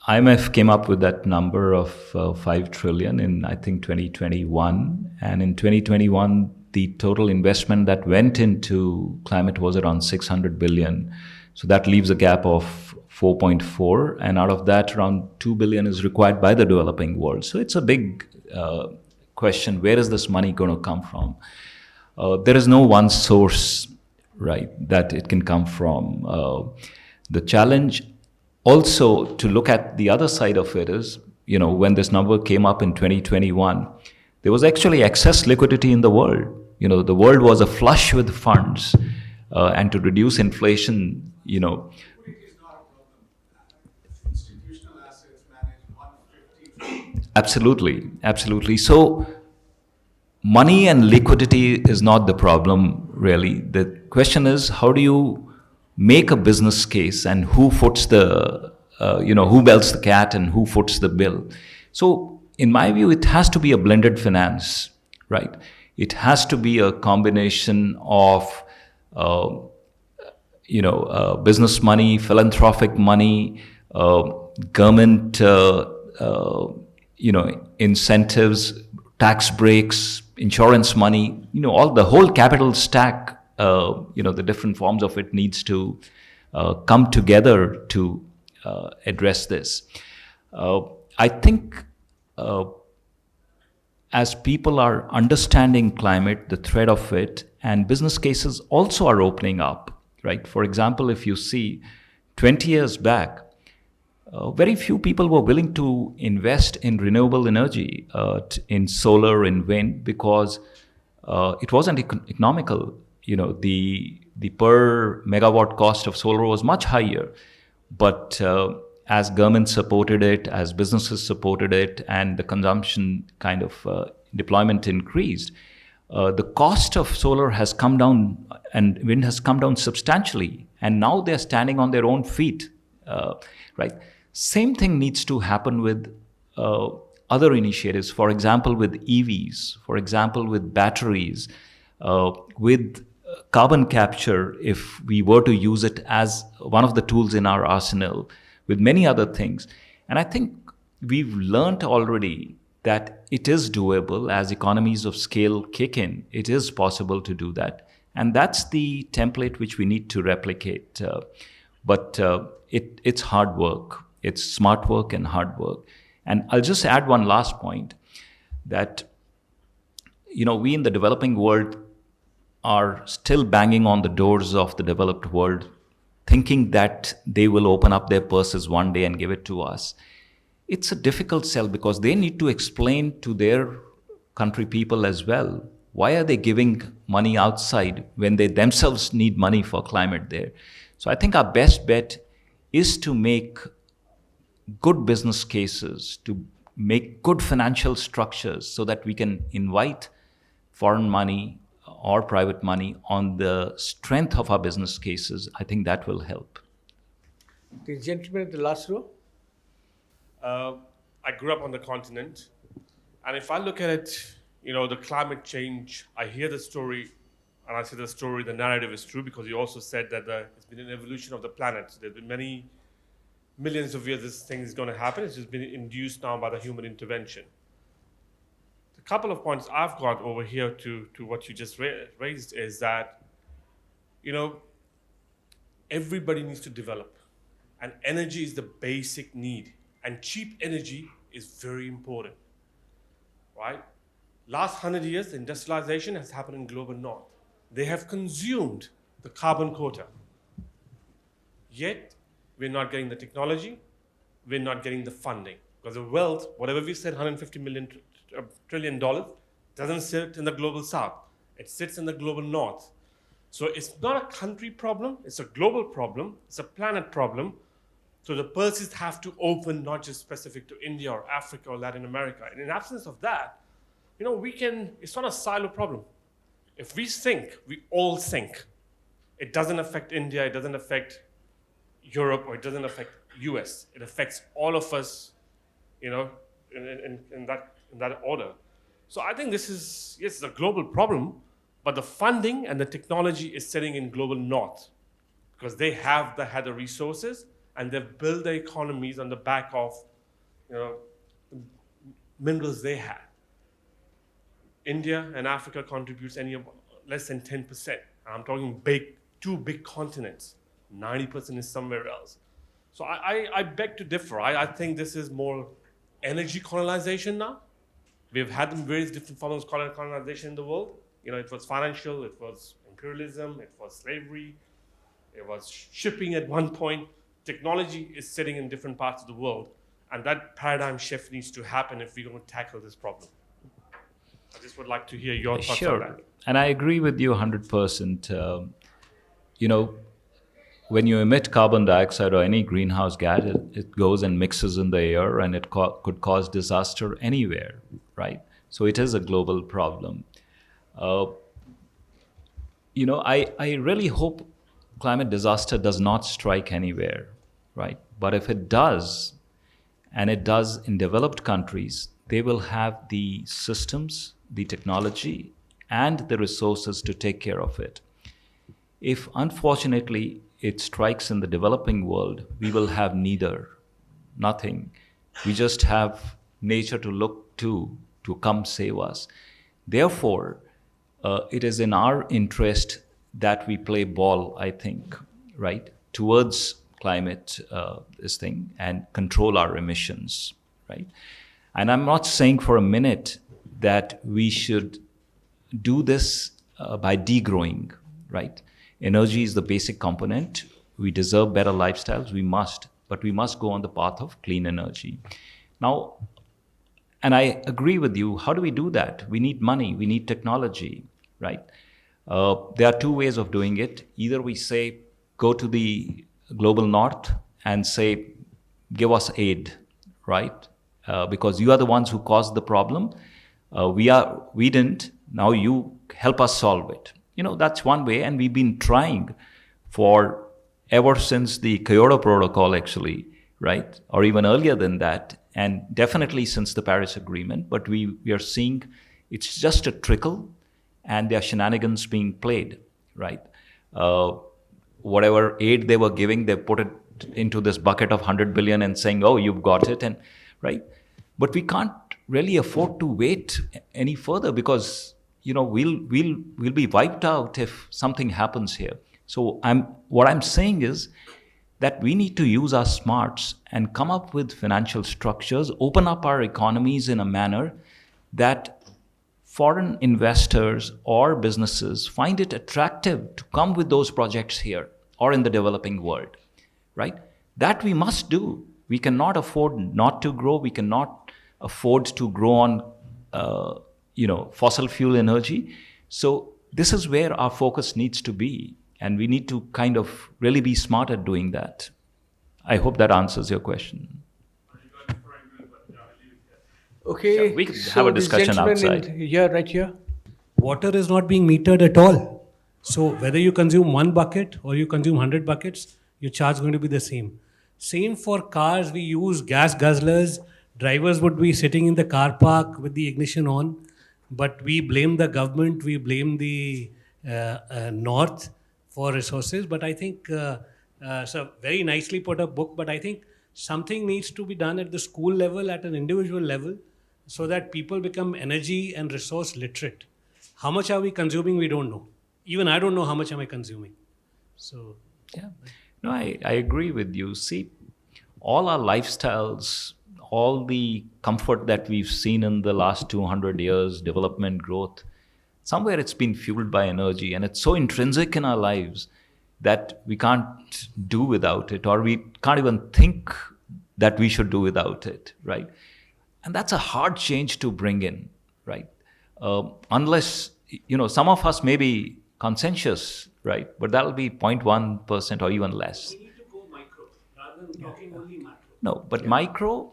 IMF came up with that number of 5 trillion in, I think, 2021. And in 2021, the total investment that went into climate was around 600 billion. So that leaves a gap of 4.4. And out of that, around 2 billion is required by the developing world. So it's a big question. Where is this money going to come from? There is no one source, right, that it can come from. The challenge also to look at the other side of it is, when this number came up in 2021, there was actually excess liquidity in the world. The world was aflush with funds, and to reduce inflation, Institutional assets manage 150. Absolutely. So money and liquidity is not the problem, really. The question is, how do you make a business case, and who foots the, who belts the cat and who foots the bill? So in my view, it has to be a blended finance, right? it has to be a combination of business money, philanthropic money, government, incentives, tax breaks, insurance money, all the whole capital stack, the different forms of it needs to come together to address this. I think as people are understanding climate, the threat of it, and business cases also are opening up, right? For example, if you see 20 years back, very few people were willing to invest in renewable energy, in solar and wind, because it wasn't economical. The per megawatt cost of solar was much higher. But as government supported it, as businesses supported it, and the consumption kind of deployment increased, the cost of solar has come down and wind has come down substantially. And now they're standing on their own feet, right? Same thing needs to happen with other initiatives. For example, with EVs, for example, with batteries, with carbon capture, if we were to use it as one of the tools in our arsenal, with many other things. And I think we've learned already that it is doable as economies of scale kick in. It is possible to do that. And that's the template which we need to replicate. But it's hard work. It's smart work and hard work. And I'll just add one last point, that we in the developing world are still banging on the doors of the developed world, thinking that they will open up their purses one day and give it to us. It's a difficult sell, because they need to explain to their country people as well, why are they giving money outside when they themselves need money for climate there? So I think our best bet is to make good business cases, to make good financial structures so that we can invite foreign money or private money on the strength of our business cases. I think that will help. The gentleman at the last row. I grew up on the continent, and if I look at it, the climate change, I hear the story, and I say the story, the narrative is true, because you also said that it's been an evolution of the planet. There's been many millions of years this thing is going to happen. It's just been induced now by the human intervention. A couple of points I've got over here to what you just raised is that, everybody needs to develop, and energy is the basic need, and cheap energy is very important, right? Last 100 years, industrialization has happened in global north. They have consumed the carbon quota. Yet, we're not getting the technology, we're not getting the funding. Because the wealth, whatever we said, $150 trillion, doesn't sit in the global south. It sits in the global north. So it's not a country problem, it's a global problem, it's a planet problem. So the purses have to open, not just specific to India or Africa or Latin America. And in absence of that, it's not a silo problem. If we sink, we all sink. It doesn't affect India, it doesn't affect Europe, or it doesn't affect US. It affects all of us, in that order. So I think this is, yes, it's a global problem, but the funding and the technology is sitting in global north, because they had the resources, and they've built their economies on the back of, minerals they had. India and Africa contributes less than 10%. I'm talking two big continents. 90% is somewhere else. So I beg to differ. I think this is more energy colonization now. We've had various different forms of colonization in the world. It was financial, it was imperialism, it was slavery, it was shipping at one point. Technology is sitting in different parts of the world, and that paradigm shift needs to happen if we're going to tackle this problem. I just would like to hear your thoughts on that. And I agree with you 100%. When you emit carbon dioxide or any greenhouse gas, it goes and mixes in the air, and it could cause disaster anywhere, right? So it is a global problem. I really hope climate disaster does not strike anywhere, right? But if it does, and it does in developed countries, they will have the systems, the technology, and the resources to take care of it. If unfortunately it strikes in the developing world, we will have neither, nothing. We just have nature to look to come save us. Therefore, it is in our interest that we play ball, I think, right, towards climate, this thing, and control our emissions, right? And I'm not saying for a minute that we should do this by degrowing, right? Energy is the basic component. We deserve better lifestyles, we must, but we must go on the path of clean energy. Now, and I agree with you, how do we do that? We need money, we need technology, right? There are two ways of doing it. Either we say, go to the global north and say, give us aid, right? Because you are the ones who caused the problem. We didn't, now you help us solve it. That's one way, and we've been trying for ever since the Kyoto Protocol, actually, right? Or even earlier than that, and definitely since the Paris Agreement, but we are seeing it's just a trickle, and there are shenanigans being played, right? Whatever aid they were giving, they put it into this bucket of 100 billion and saying, oh, you've got it, and right? But we can't really afford to wait any further, because we'll be wiped out if something happens here. So what I'm saying is that we need to use our smarts and come up with financial structures, open up our economies in a manner that foreign investors or businesses find it attractive to come with those projects here or in the developing world, right? That we must do. We cannot afford not to grow. We cannot afford to grow on, fossil fuel energy. So this is where our focus needs to be. And we need to kind of really be smart at doing that. I hope that answers your question. Okay, Sure, we could have a discussion outside. Right here. Water is not being metered at all. So whether you consume 1 bucket or you consume 100 buckets, your charge is going to be the same. Same for cars. We use gas guzzlers. Drivers would be sitting in the car park with the ignition on. But we blame the government. We blame the North for resources. But I think, so very nicely put up book, but I think something needs to be done at the school level, at an individual level, so that people become energy and resource literate. How much are we consuming? We don't know. Even I don't know how much am I consuming. So, yeah. No, I agree with you. See, all our lifestyles, all the comfort that we've seen in the last 200 years, development, growth, somewhere it's been fueled by energy, and it's so intrinsic in our lives that we can't do without it, or we can't even think that we should do without it, right? And that's a hard change to bring in, right? Unless, some of us may be conscientious, right? But that'll be 0.1% or even less. we need to go micro rather than talking only macro. No, but micro,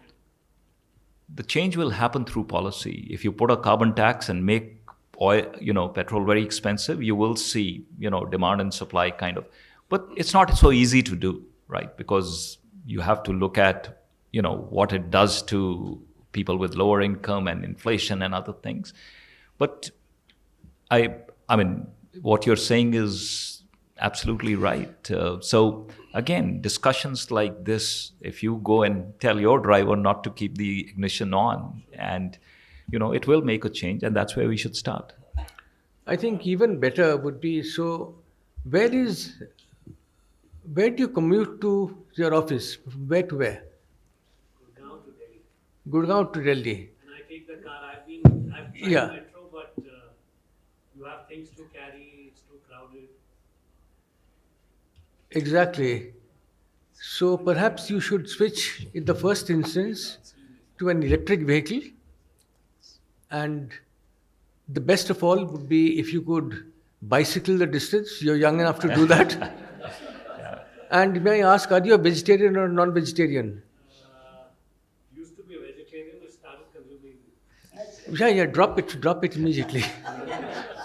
the change will happen through policy. If you put a carbon tax and make oil, petrol very expensive, you will see, demand and supply kind of. But it's not so easy to do, right? Because you have to look at, what it does to people with lower income and inflation and other things. But I mean, what you're saying is absolutely right. So again, discussions like this, if you go and tell your driver not to keep the ignition on, and it will make a change, and that's where we should start. I think even better would be, so where do you commute to your office? Where to where? Gurgaon to Delhi. Gurgaon to Delhi. And I take the car. I've tried Yeah. metro, but you have things to carry. It's too crowded. Exactly. So perhaps you should switch in the first instance to an electric vehicle. And the best of all would be if you could bicycle the distance. You're young enough to do that. And may I ask, are you a vegetarian or non-vegetarian? Used to be a vegetarian, I started consuming. Yeah, drop it immediately.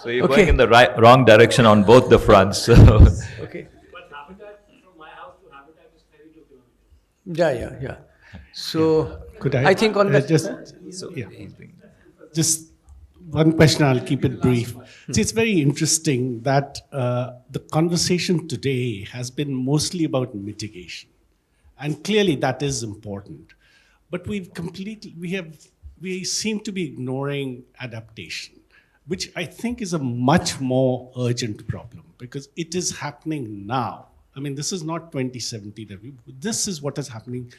So you're Okay. going in the wrong direction on both the fronts. So. Okay. But Habitat, from my house to Habitat is 32 kilometers. Yeah. So Could I think on that. just one question, I'll keep it brief. See, it's very interesting that the conversation today has been mostly about mitigation. And clearly that is important. But we seem to be ignoring adaptation, which I think is a much more urgent problem because it is happening now. I mean, this is not 2017. This is what is happening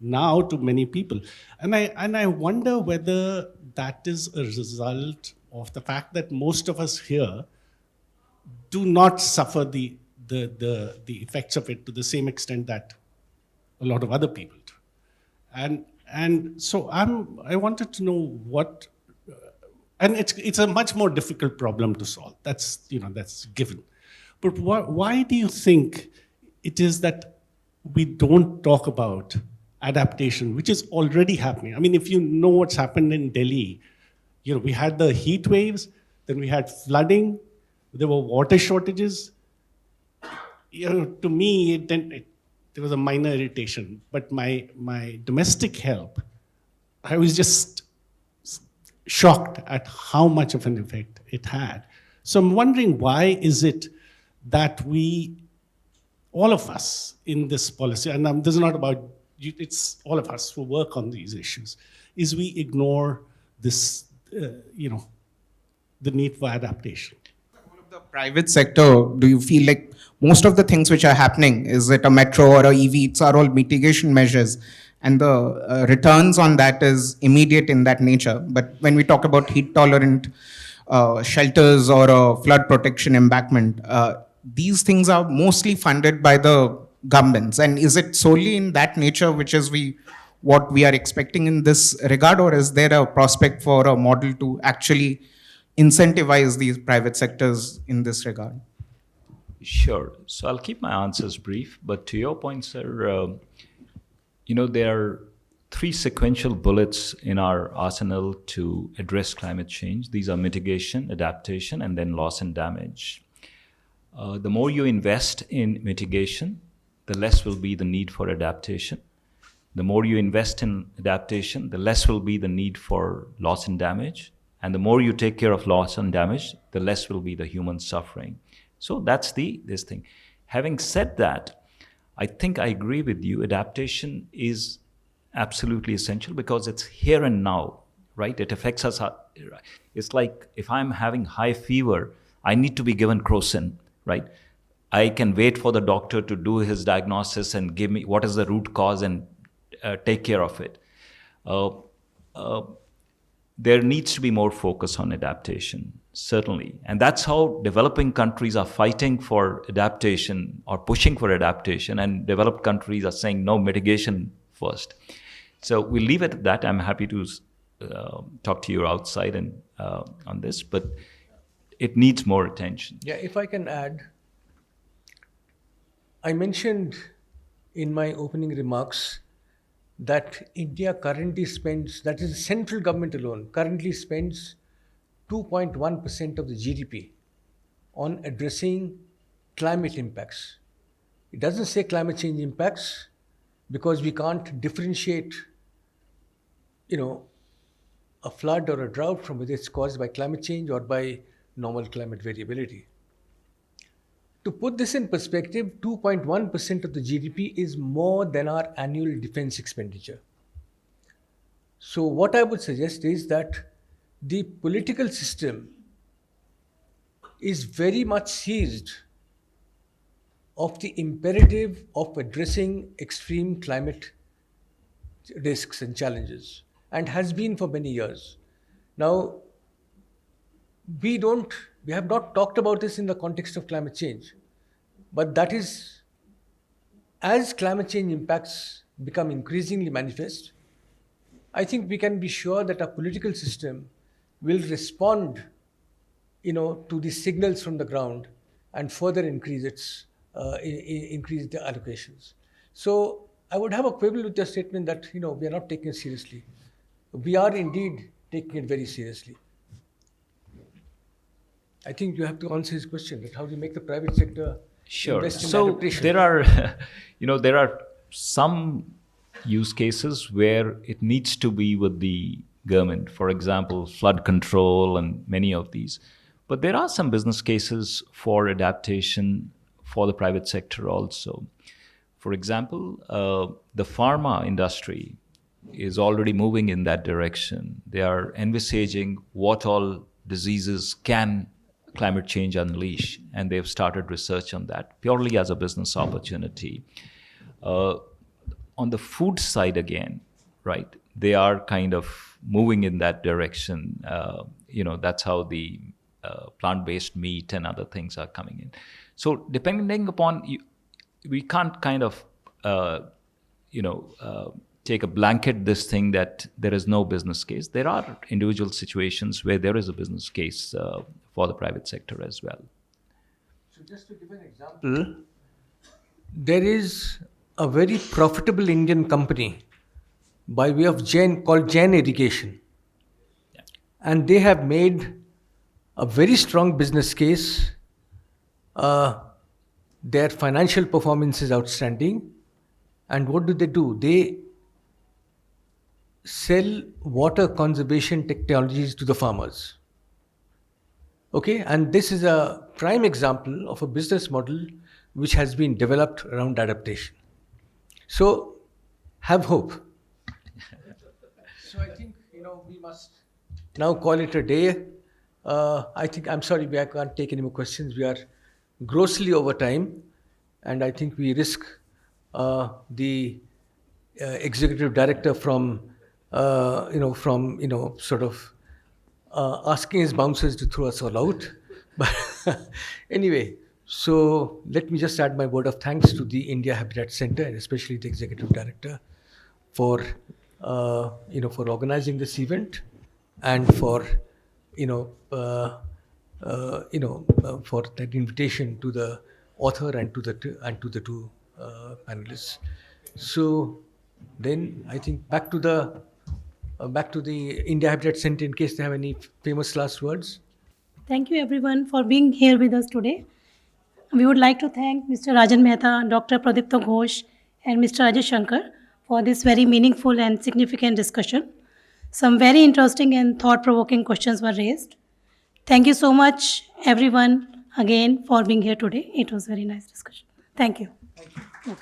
now to many people. And I wonder whether that is a result of the fact that most of us here do not suffer the effects of it to the same extent that a lot of other people do. And so I wanted to know what, and it's a much more difficult problem to solve. That's given. But why do you think it is that we don't talk about adaptation, which is already happening? I mean, if you know what's happened in Delhi, we had the heat waves, then we had flooding, there were water shortages. To me, there was a minor irritation, but my domestic help, I was just shocked at how much of an effect it had. So I'm wondering, why is it that all of us in this policy, and this is not about you, it's all of us who work on these issues, is we ignore this, the need for adaptation. The private sector, do you feel like most of the things which are happening, is it a metro or a EV, it's are all mitigation measures, and the returns on that is immediate in that nature. But when we talk about heat tolerant shelters or flood protection embankment, these things are mostly funded by the governments. And is it solely in that nature which is what we are expecting in this regard, or is there a prospect for a model to actually incentivize these private sectors in this regard? Sure. So I'll keep my answers brief. But to your point, sir, there are three sequential bullets in our arsenal to address climate change. These are mitigation, adaptation, and then loss and damage. The more you invest in mitigation, the less will be the need for adaptation. The more you invest in adaptation, the less will be the need for loss and damage. And the more you take care of loss and damage, the less will be the human suffering. So that's this thing. Having said that, I think I agree with you. Adaptation is absolutely essential because it's here and now, right? It affects us. It's like if I'm having high fever, I need to be given crocin, right? I can wait for the doctor to do his diagnosis and give me what is the root cause and take care of it. There needs to be more focus on adaptation, certainly. And that's how developing countries are fighting for adaptation or pushing for adaptation, and developed countries are saying no, mitigation first. So we'll leave it at that. I'm happy to talk to you outside and on this, but it needs more attention. Yeah, if I can add, I mentioned in my opening remarks that India currently spends, that is the central government alone, currently spends 2.1% of the GDP on addressing climate impacts. It doesn't say climate change impacts because we can't differentiate, a flood or a drought from whether it's caused by climate change or by normal climate variability. To put this in perspective, 2.1% of the GDP is more than our annual defense expenditure. So what I would suggest is that the political system is very much seized of the imperative of addressing extreme climate risks and challenges, and has been for many years. Now, we have not talked about this in the context of climate change, but that is, as climate change impacts become increasingly manifest, I think we can be sure that our political system will respond, to the signals from the ground and further increase increase the allocations. So I would have a quibble with your statement that, we are not taking it seriously. We are indeed taking it very seriously. I think you have to answer his question, that how do you make the private sector invest in adaptation? There are some use cases where it needs to be with the government. For example, flood control and many of these. But there are some business cases for adaptation for the private sector also. For example, the pharma industry is already moving in that direction. They are envisaging what all diseases can climate change unleash, and they've started research on that purely as a business opportunity. On the food side again, right, they are kind of moving in that direction. That's how the plant-based meat and other things are coming in. So depending upon, we can't kind of, take a blanket this thing that there is no business case. There are individual situations where there is a business case for the private sector as well. So just to give an example, there is a very profitable Indian company by way of called Jain Irrigation. Yeah. And they have made a very strong business case. Their financial performance is outstanding. And what do? They sell water conservation technologies to the farmers. Okay, and this is a prime example of a business model which has been developed around adaptation. So, have hope. So I think, we must now call it a day. I'm sorry, I can't take any more questions. We are grossly over time, and I think we risk the executive director from asking his bouncers to throw us all out. But anyway, so let me just add my word of thanks to the India Habitat Center and especially the executive director for organizing this event and for for that invitation to the author and to the two panelists. So then I think back to the India Habitat Center in case they have any famous last words. Thank you everyone for being here with us today. We would like to thank Mr. Rajan Mehta, Dr. Prodipto Ghosh, and Mr. Ajay Shankar for this very meaningful and significant discussion. Some very interesting and thought-provoking questions were raised. Thank you so much, everyone, again, for being here today. It was a very nice discussion. Thank you. Thank you.